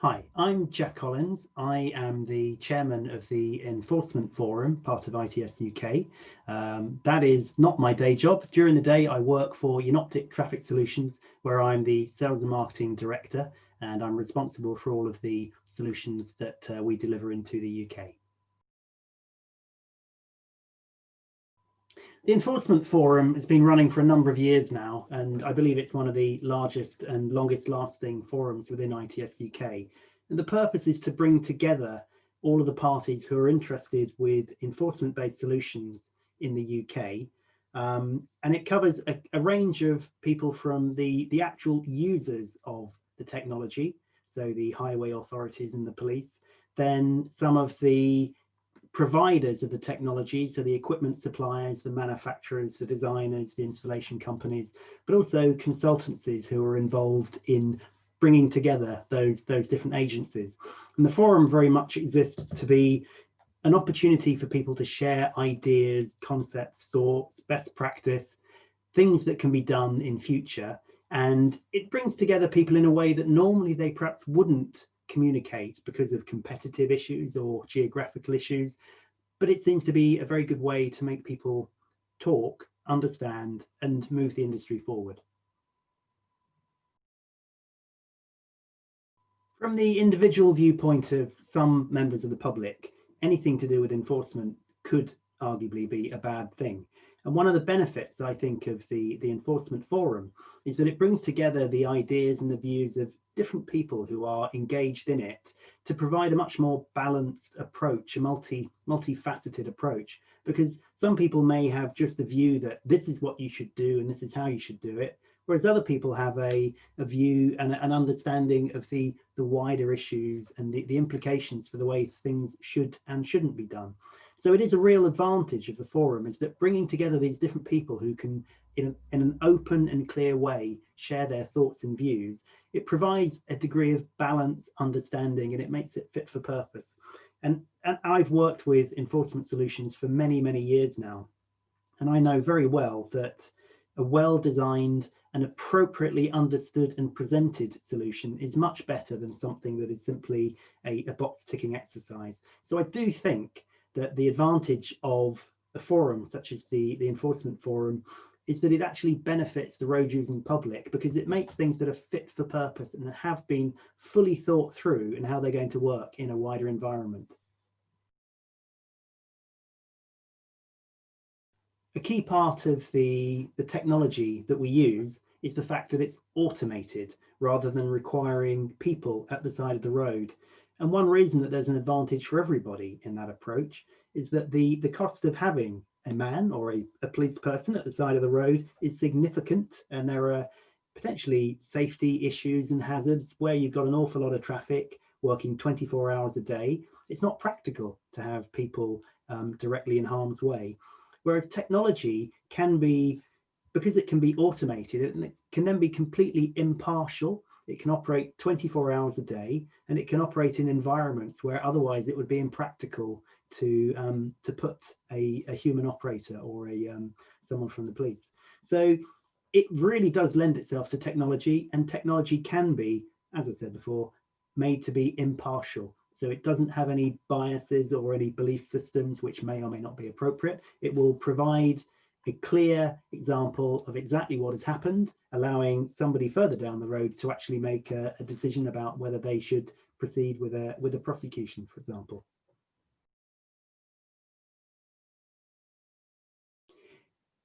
Hi, I'm Jeff Collins. I am the chairman of the Enforcement Forum, part of ITS UK. That is not my day job. During the day, I work for Unoptic Traffic Solutions, where I'm the sales and marketing director, and I'm responsible for all of the solutions that we deliver into the UK. The Enforcement Forum has been running for a number of years now, and I believe it's one of the largest and longest lasting forums within ITS UK. And the purpose is to bring together all of the parties who are interested with enforcement-based solutions in the UK. And it covers a range of people from the actual users of the technology, so the highway authorities and the police, then some of the providers of the technology, so the equipment suppliers, the manufacturers, the designers, the installation companies, but also consultancies who are involved in bringing together those different agencies. And the forum very much exists to be an opportunity for people to share ideas, concepts, thoughts, best practice, things that can be done in future. And it brings together people in a way that normally they perhaps wouldn't communicate because of competitive issues or geographical issues. But it seems to be a very good way to make people talk, understand, and move the industry forward. From the individual viewpoint of some members of the public, anything to do with enforcement could arguably be a bad thing. And one of the benefits, I think, of the Enforcement Forum is that it brings together the ideas and the views of different people who are engaged in it to provide a much more balanced approach, a multifaceted approach, because some people may have just the view that this is what you should do and this is how you should do it, whereas other people have a view and an understanding of the wider issues and the implications for the way things should and shouldn't be done. So it is a real advantage of the forum, is that bringing together these different people who can, in an open and clear way, share their thoughts and views, it provides a degree of balance, understanding, and it makes it fit for purpose. And I've worked with enforcement solutions for many, many years now, and I know very well that a well-designed and appropriately understood and presented solution is much better than something that is simply a box ticking exercise. So I do think that the advantage of a forum such as the Enforcement Forum is that it actually benefits the road using public, because it makes things that are fit for purpose and have been fully thought through in how they're going to work in a wider environment. A key part of the technology that we use is the fact that it's automated rather than requiring people at the side of the road. And one reason that there's an advantage for everybody in that approach is that the cost of having a man or a police person at the side of the road is significant, and there are potentially safety issues and hazards where you've got an awful lot of traffic working 24 hours a day. It's not practical to have people directly in harm's way. Whereas technology can be, because it can be automated, and it can then be completely impartial. It can operate 24 hours a day, and it can operate in environments where otherwise it would be impractical to put a human operator or someone from the police. So it really does lend itself to technology, and technology can be, as I said before, made to be impartial. So it doesn't have any biases or any belief systems which may or may not be appropriate. It will provide a clear example of exactly what has happened, allowing somebody further down the road to actually make a decision about whether they should proceed with a prosecution, for example.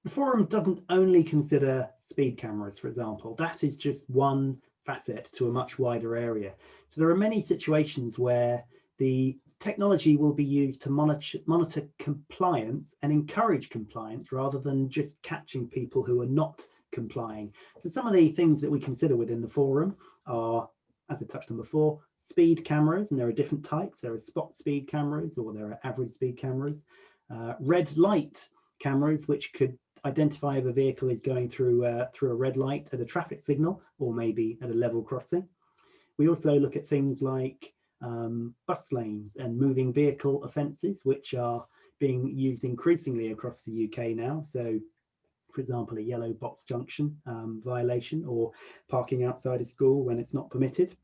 The forum doesn't only consider speed cameras, for example. That is just one facet to a much wider area. So there are many situations where the technology will be used to monitor compliance and encourage compliance rather than just catching people who are not complying. So some of the things that we consider within the forum are, as I touched on before, speed cameras, and there are different types. There are spot speed cameras, or there are average speed cameras, red light cameras, which could identify if a vehicle is going through a red light at a traffic signal or maybe at a level crossing. We also look at things like bus lanes and moving vehicle offences, which are being used increasingly across the UK now. So, for example, a yellow box junction violation, or parking outside a school when it's not permitted.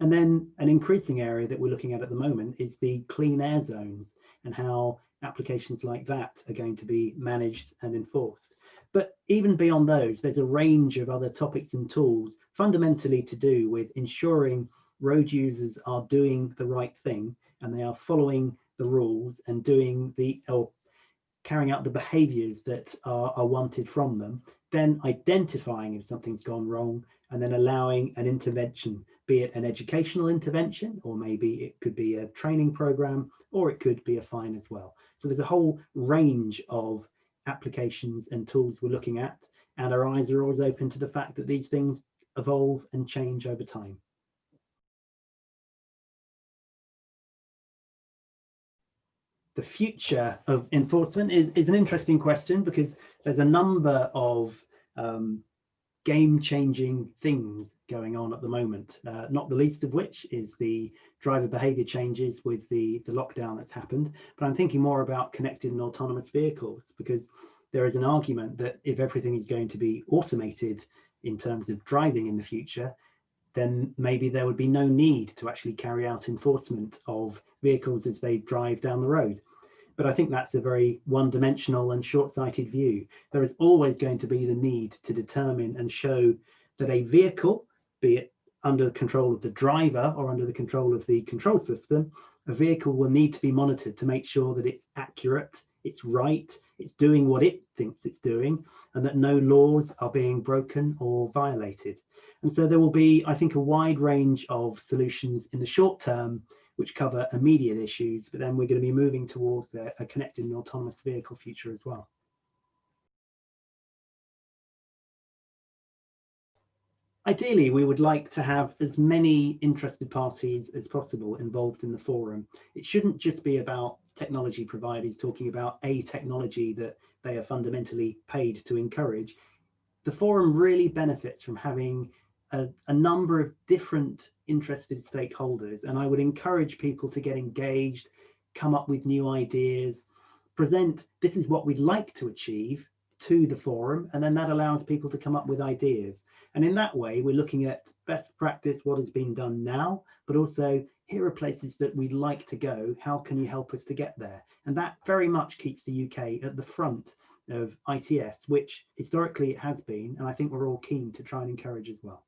And then an increasing area that we're looking at the moment is the clean air zones and how applications like that are going to be managed and enforced. But even beyond those, there's a range of other topics and tools fundamentally to do with ensuring road users are doing the right thing and they are following the rules and doing or carrying out the behaviors that are wanted from them, then identifying if something's gone wrong, and then allowing an intervention, be it an educational intervention, or maybe it could be a training program, or it could be a fine as well. So there's a whole range of applications and tools we're looking at, and our eyes are always open to the fact that these things evolve and change over time. The future of enforcement is an interesting question, because there's a number of game-changing things going on at the moment, not the least of which is the driver behavior changes with the lockdown that's happened. But I'm thinking more about connected and autonomous vehicles, because there is an argument that if everything is going to be automated in terms of driving in the future, then maybe there would be no need to actually carry out enforcement of vehicles as they drive down the road. But I think that's a very one-dimensional and short-sighted view. There is always going to be the need to determine and show that a vehicle, be it under the control of the driver or under the control of the control system, a vehicle will need to be monitored to make sure that it's accurate, it's right, it's doing what it thinks it's doing, and that no laws are being broken or violated. And so there will be, I think, a wide range of solutions in the short term which cover immediate issues, but then we're going to be moving towards a connected and autonomous vehicle future as well. Ideally, we would like to have as many interested parties as possible involved in the forum. It shouldn't just be about technology providers talking about a technology that they are fundamentally paid to encourage. The forum really benefits from having a number of different interested stakeholders, and I would encourage people to get engaged, come up with new ideas, present this is what we'd like to achieve to the forum, and then that allows people to come up with ideas. And in that way, we're looking at best practice, what has been done now, but also here are places that we'd like to go. How can you help us to get there? And that very much keeps the UK at the front of ITS, which historically it has been, and I think we're all keen to try and encourage as well.